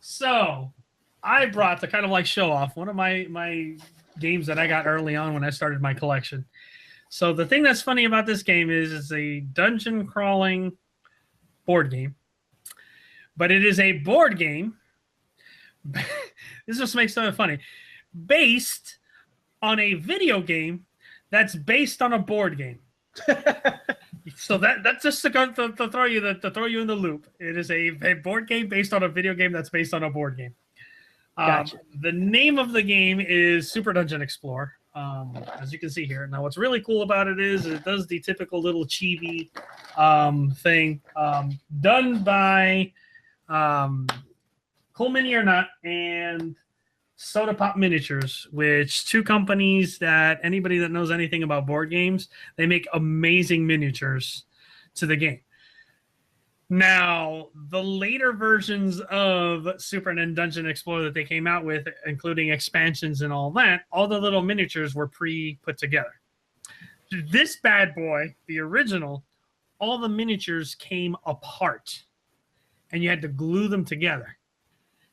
So I brought to kind of like show off one of my games that I got early on when I started my collection. So the thing that's funny about this game is it's a dungeon crawling board game, but it is a board game. This just makes it funny. Based on a video game that's based on a board game. So that's just to throw you in the loop. It is a board game based on a video game that's based on a board game. Gotcha. The name of the game is Super Dungeon Explorer. As you can see here. Now, what's really cool about it is it does the typical little chibi thing done by Cool Mini or Not and Soda Pop Miniatures, which two companies that anybody that knows anything about board games, they make amazing miniatures to the game. Now, the later versions of Super and Dungeon Explorer that they came out with, including expansions and all that, all the little miniatures were pre-put together. This bad boy, the original, all the miniatures came apart, and you had to glue them together.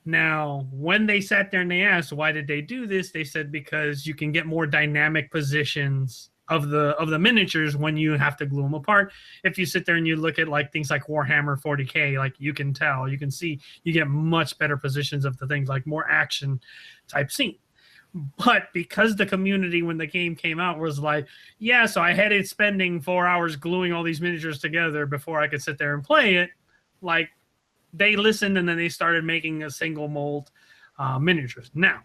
Now, when they sat there and they asked, why did they do this? They said because you can get more dynamic positions of the miniatures when you have to glue them apart. If you sit there and you look at like things like Warhammer 40K, like you can tell, you can see you get much better positions of the things, like more action type scene. But because the community when the game came out was like, yeah, so I had it spending 4 hours gluing all these miniatures together before I could sit there and play it, like they listened and then they started making a single mold miniatures. Now,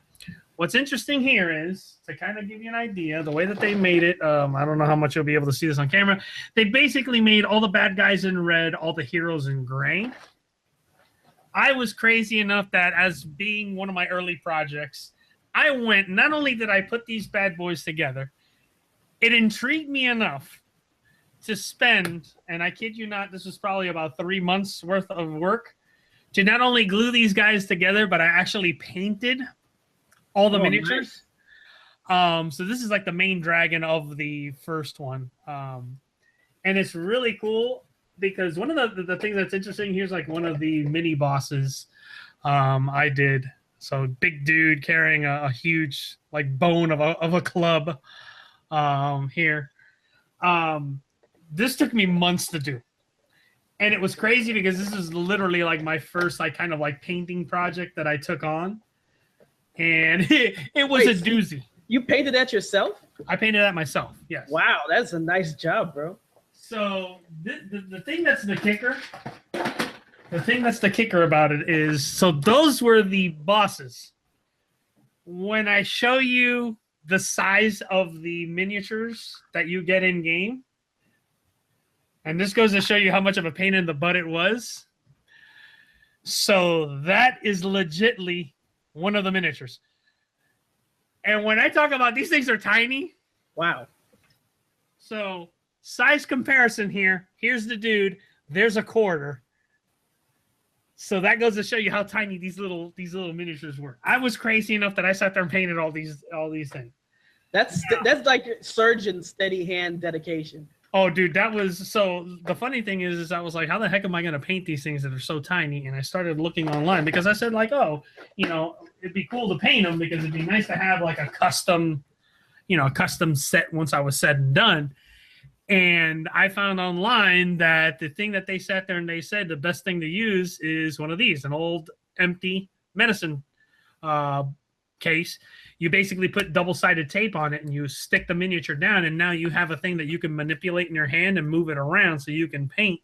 what's interesting here is, to kind of give you an idea, the way that they made it, I don't know how much you'll be able to see this on camera. They basically made all the bad guys in red, all the heroes in gray. I was crazy enough that as being one of my early projects, I went, not only did I put these bad boys together, it intrigued me enough to spend, and I kid you not, this was probably about 3 months worth of work, to not only glue these guys together, but I actually painted all the miniatures. Nice. So this is like the main dragon of the first one. And it's really cool because one of the things that's interesting, here's like one of the mini bosses I did. So big dude carrying a huge like bone of a club here. This took me months to do. And it was crazy because this is literally like my first like kind of like painting project that I took on. And it was a doozy. You painted that yourself? I painted that myself, yes. Wow, that's a nice job, bro. So the thing that's the kicker about it is, so those were the bosses. When I show you the size of the miniatures that you get in game, and this goes to show you how much of a pain in the butt it was. So that is legitly one of the miniatures. And when I talk about these things are tiny. Wow. So size comparison here. Here's the dude. There's a quarter. So that goes to show you how tiny these little miniatures were. I was crazy enough that I sat there and painted all these things. That's like surgeon steady hand dedication. Oh, dude, that was so. The funny thing is I was like, how the heck am I going to paint these things that are so tiny? And I started looking online because I said, like, oh, it'd be cool to paint them because it'd be nice to have like a custom set once I was said and done. And I found online that the thing that they sat there and they said the best thing to use is one of these, an old empty medicine case. You basically put double-sided tape on it and you stick the miniature down, and now you have a thing that you can manipulate in your hand and move it around so you can paint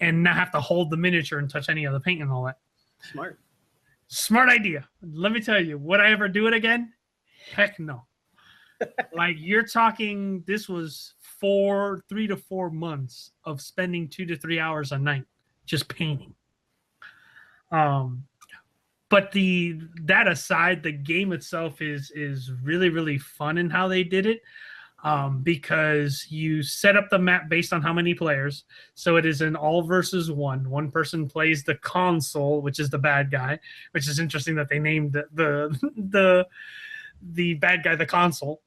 and not have to hold the miniature and touch any of the paint and all that. Smart idea. Let me tell you, would I ever do it again? Heck no. Like, you're talking, this was 3 to 4 months of spending 2 to 3 hours a night just painting. But that aside, the game itself is really, really fun in how they did it, because you set up the map based on how many players. So it is an all versus one. One person plays the console, which is the bad guy, which is interesting that they named the bad guy the console.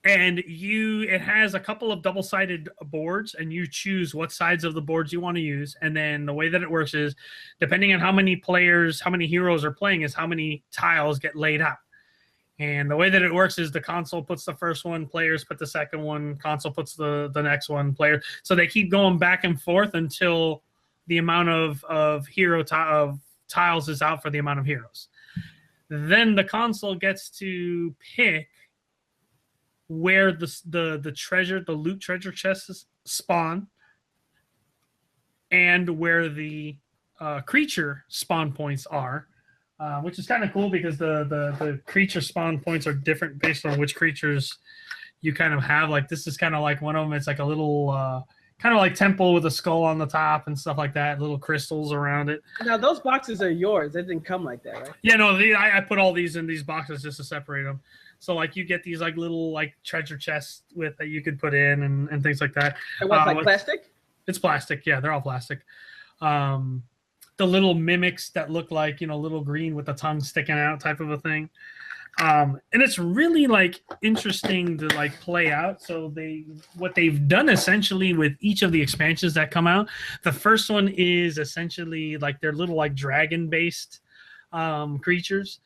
And it has a couple of double-sided boards, and you choose what sides of the boards you want to use. And then the way that it works is, depending on how many players, how many heroes are playing, is how many tiles get laid out. And the way that it works is the console puts the first one, players put the second one, console puts the next one, player. So they keep going back and forth until the amount of tiles is out for the amount of heroes. Then the console gets to pick where the treasure, the loot treasure chests spawn, and where the creature spawn points are, which is kind of cool because the creature spawn points are different based on which creatures you kind of have. Like this is kind of like one of them. It's like a little kind of like temple with a skull on the top and stuff like that, little crystals around it. Now those boxes are yours. They didn't come like that, right? Yeah, no, I put all these in these boxes just to separate them. So like you get these like little like treasure chests with that you could put in and things like that. And what's like plastic? It's plastic. Yeah, they're all plastic. The little mimics that look like, little green with the tongue sticking out type of a thing. And it's really like interesting to like play out. So what they've done essentially with each of the expansions that come out, the first one is essentially like they're little like dragon based creatures.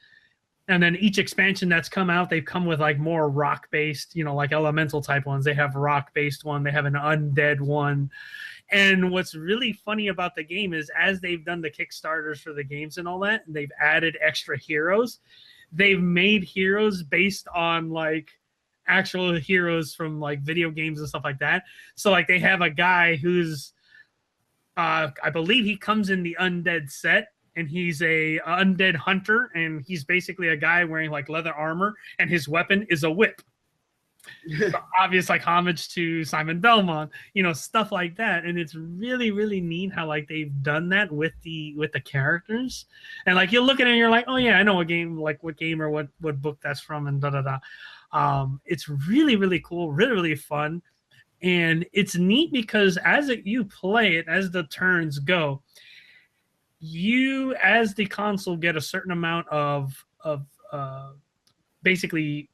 And then each expansion that's come out, they've come with like more rock based, like elemental type ones. They have rock based one, they have an undead one. And what's really funny about the game is as they've done the Kickstarters for the games and all that, they've added extra heroes. They've made heroes based on like actual heroes from like video games and stuff like that. So like they have a guy who's I believe he comes in the undead set, and he's a undead hunter, and he's basically a guy wearing like leather armor, and his weapon is a whip. So obvious like homage to Simon Belmont, stuff like that. And it's really, really neat how like they've done that with the characters. And like you look at it and you're like, oh yeah, I know what game or what book that's from, and it's really, really cool, really, really fun. And it's neat because you play it, as the turns go, you as the console get a certain amount of basically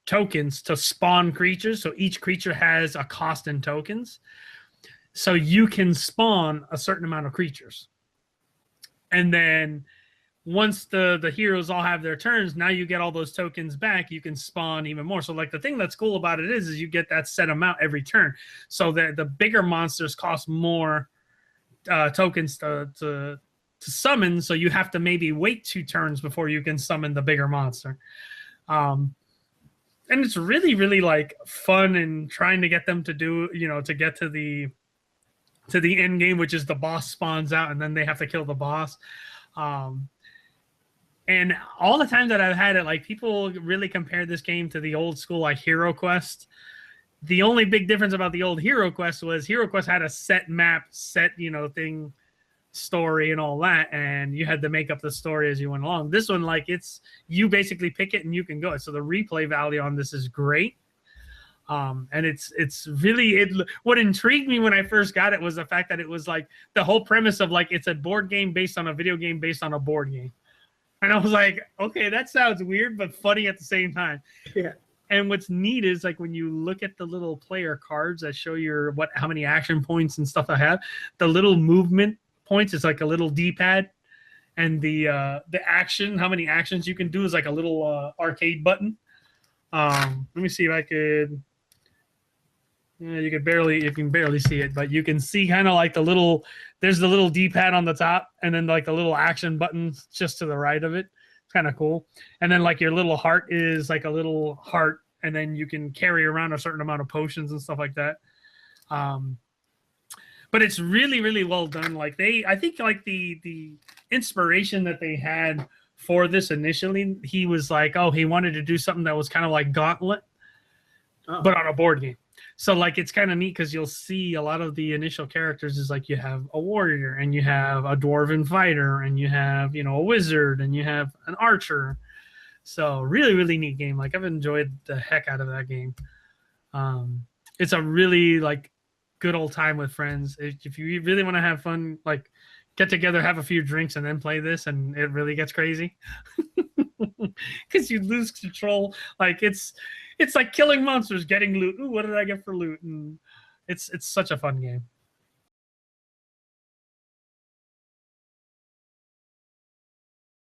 tokens to spawn creatures. So each creature has a cost in tokens. So you can spawn a certain amount of creatures. And then once the heroes all have their turns, now you get all those tokens back, you can spawn even more. So like the thing that's cool about it is you get that set amount every turn. So the bigger monsters cost more tokens to summon. So you have to maybe wait 2 turns before you can summon the bigger monster. And it's really, really like fun, and trying to get them to do, to get to the end game, which is the boss spawns out and then they have to kill the boss. And all the times that I've had it, like people really compare this game to the old school like Hero Quest. The only big difference about the old Hero Quest was Hero Quest had a set map, set thing, story and all that, and you had to make up the story as you went along. This one, like you basically pick it and you can go. So the replay value on this is great. And it's really what intrigued me when I first got it was the fact that it was like the whole premise of like it's a board game based on a video game based on a board game. And I was like, okay, that sounds weird but funny at the same time. Yeah. And what's neat is like when you look at the little player cards that show how many action points and stuff I have, the little movement points is like a little D-pad, and the action, how many actions you can do, is like a little arcade button. Let me see if I could. Yeah, you can barely see it, but you can see kind of like there's the little D-pad on the top, and then like the little action buttons just to the right of it. It's kind of cool. And then like your little heart is like a little heart, and then you can carry around a certain amount of potions and stuff like that. But it's really, really well done. Like I think like the inspiration that they had for this initially, he was like, oh, he wanted to do something that was kind of like Gauntlet, but on a board game. So like it's kind of neat because you'll see a lot of the initial characters is like you have a warrior, and you have a dwarven fighter, and you have a wizard, and you have an archer. So really, really neat game. Like I've enjoyed the heck out of that game. It's a really like good old time with friends. If you really want to have fun, like get together, have a few drinks, and then play this, and it really gets crazy because you lose control. Like It's like killing monsters, getting loot. Ooh, what did I get for loot? And it's such a fun game.